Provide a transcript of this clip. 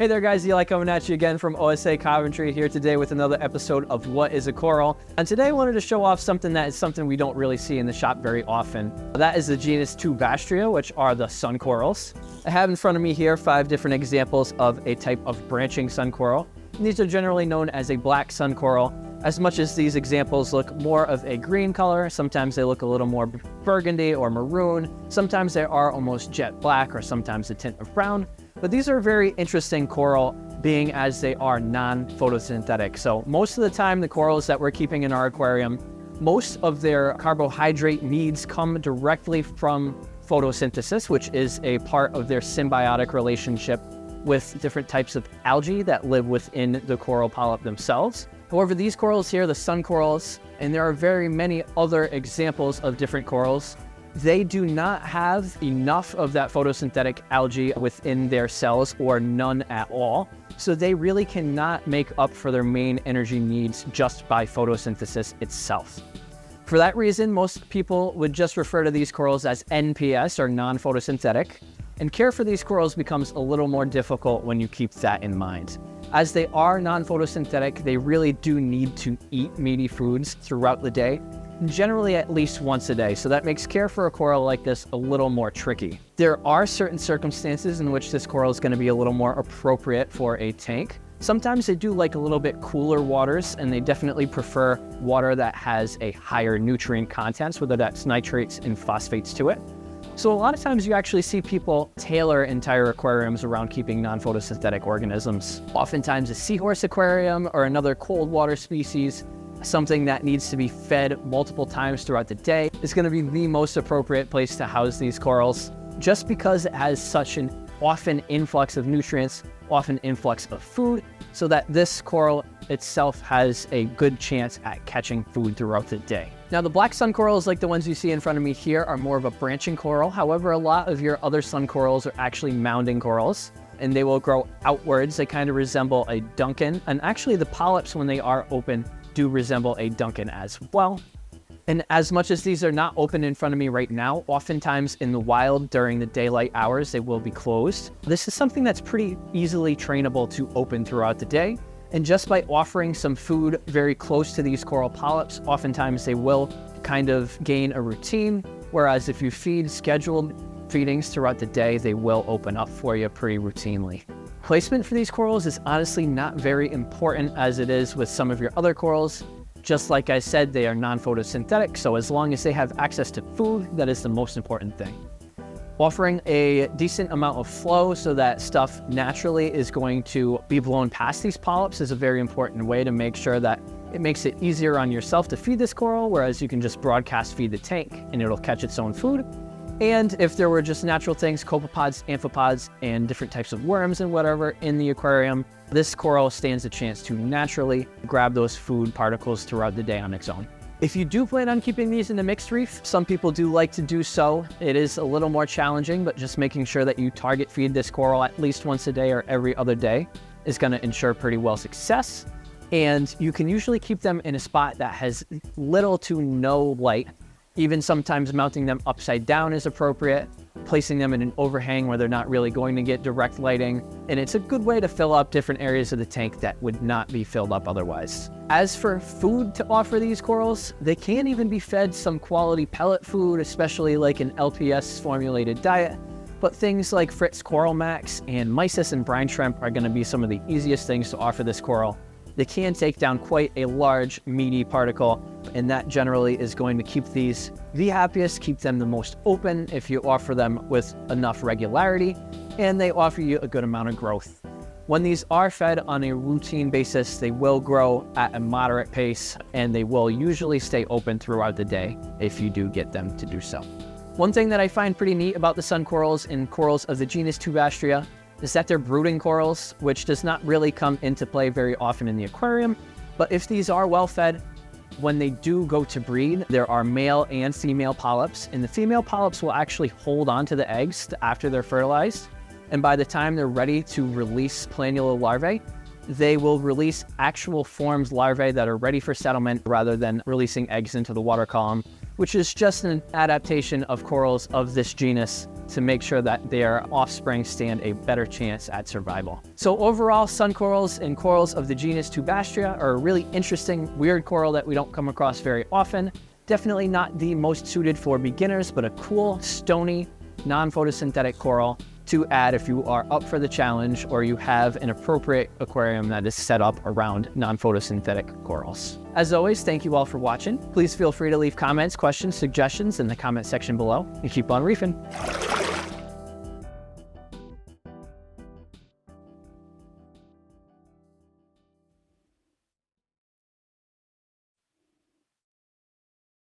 Hey there guys, Eli coming at you again from OSA Coventry here today with another episode of What is a Coral? And today I wanted to show off something we don't really see in the shop very often. That is the genus Tubastria, which are the sun corals. I have in front of me here 5 different examples of a type of branching sun coral. And these are generally known as a black sun coral. As much as these examples look more of a green color, sometimes they look a little more burgundy or maroon. Sometimes they are almost jet black or sometimes a tint of brown. But these are very interesting coral being as they are non-photosynthetic. So most of the time, the corals that we're keeping in our aquarium, most of their carbohydrate needs come directly from photosynthesis, which is a part of their symbiotic relationship with different types of algae that live within the coral polyp themselves. However, these corals here, the sun corals, and there are very many other examples of different corals, they do not have enough of that photosynthetic algae within their cells or none at all. So they really cannot make up for their main energy needs just by photosynthesis itself. For that reason, most people would just refer to these corals as NPS or non-photosynthetic. And care for these corals becomes a little more difficult when you keep that in mind. As they are non-photosynthetic, they really do need to eat meaty foods throughout the day, generally at least once a day. So that makes care for a coral like this a little more tricky. There are certain circumstances in which this coral is going to be a little more appropriate for a tank. Sometimes they do like a little bit cooler waters, and they definitely prefer water that has a higher nutrient content, whether that's nitrates and phosphates to it. So a lot of times you actually see people tailor entire aquariums around keeping non-photosynthetic organisms. Oftentimes a seahorse aquarium or another cold water species, something that needs to be fed multiple times throughout the day, is going to be the most appropriate place to house these corals, just because it has such an often influx of nutrients, often influx of food, so that this coral itself has a good chance at catching food throughout the day. Now, the black sun corals, like the ones you see in front of me here, are more of a branching coral. However, a lot of your other sun corals are actually mounding corals, and they will grow outwards. They kind of resemble a Duncan, and actually the polyps, when they are open, do resemble a Duncan as well. And as much as these are not open in front of me right now, oftentimes in the wild during the daylight hours, they will be closed. This is something that's pretty easily trainable to open throughout the day. And just by offering some food very close to these coral polyps, oftentimes they will kind of gain a routine. Whereas if you feed scheduled feedings throughout the day, they will open up for you pretty routinely. Placement for these corals is honestly not very important as it is with some of your other corals. Just like I said, they are non-photosynthetic, so as long as they have access to food, that is the most important thing. Offering a decent amount of flow so that stuff naturally is going to be blown past these polyps is a very important way to make sure that it makes it easier on yourself to feed this coral, whereas you can just broadcast feed the tank and it'll catch its own food. And if there were just natural things, copepods, amphipods, and different types of worms and whatever in the aquarium, this coral stands a chance to naturally grab those food particles throughout the day on its own. If you do plan on keeping these in the mixed reef, some people do like to do so. It is a little more challenging, but just making sure that you target feed this coral at least once a day or every other day is going to ensure pretty well success. And you can usually keep them in a spot that has little to no light. Even sometimes mounting them upside down is appropriate, placing them in an overhang where they're not really going to get direct lighting, and it's a good way to fill up different areas of the tank that would not be filled up otherwise. As for food to offer these corals, they can even be fed some quality pellet food, especially like an LPS formulated diet, but things like Fritz Coral Max and mysis and brine shrimp are going to be some of the easiest things to offer this coral. They can take down quite a large, meaty particle, and that generally is going to keep these the happiest, keep them the most open if you offer them with enough regularity, and they offer you a good amount of growth. When these are fed on a routine basis, they will grow at a moderate pace, and they will usually stay open throughout the day if you do get them to do so. One thing that I find pretty neat about the sun corals and corals of the genus Tubastria is that they're brooding corals, which does not really come into play very often in the aquarium. But if these are well fed, when they do go to breed, there are male and female polyps, and the female polyps will actually hold on to the eggs after they're fertilized. And by the time they're ready to release planula larvae, they will release actual formed larvae that are ready for settlement rather than releasing eggs into the water column, which is just an adaptation of corals of this genus to make sure that their offspring stand a better chance at survival. So overall, sun corals and corals of the genus Tubastria are a really interesting, weird coral that we don't come across very often. Definitely not the most suited for beginners, but a cool, stony, non-photosynthetic coral to add if you are up for the challenge or you have an appropriate aquarium that is set up around non-photosynthetic corals. As always, thank you all for watching. Please feel free to leave comments, questions, suggestions in the comment section below, and keep on reefing.